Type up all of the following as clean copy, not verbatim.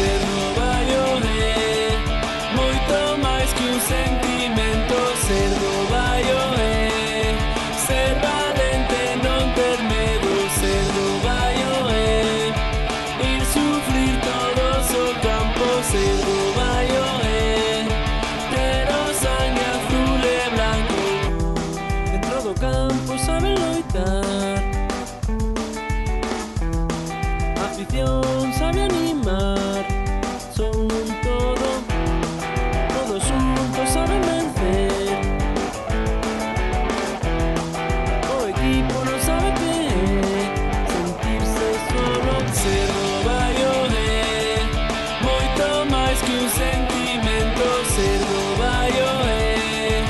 ser no vai oer, moito máis que un sentimento. Ser no vai oer, ser valente, non ter medo. Ser no vai oer, ir sufrir todos o campo. Ser no vai oer, ter o sangue azul e blanco. Dentro do campo saben loitar, a afición sabe animar. Son un todo, todos juntos saben vencer. O equipo non sabe que é sentirse solo. Ser no vai oer, moito máis que un sentimento. Ser no vai oer,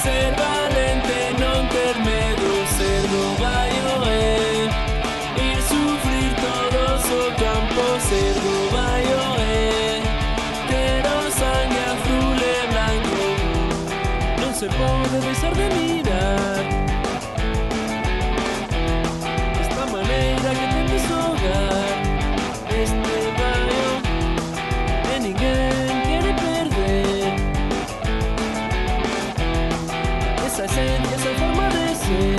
ser valente, non ter medo. Ser no vai oer, ir sufrir todos o campo. Ser no vai oer, ter o sangue azul e blanco. Non se pode deixar de mirar esta maneira que ten de xogar este baio, e ninguén quere perder esa esencia, esa forma de ser.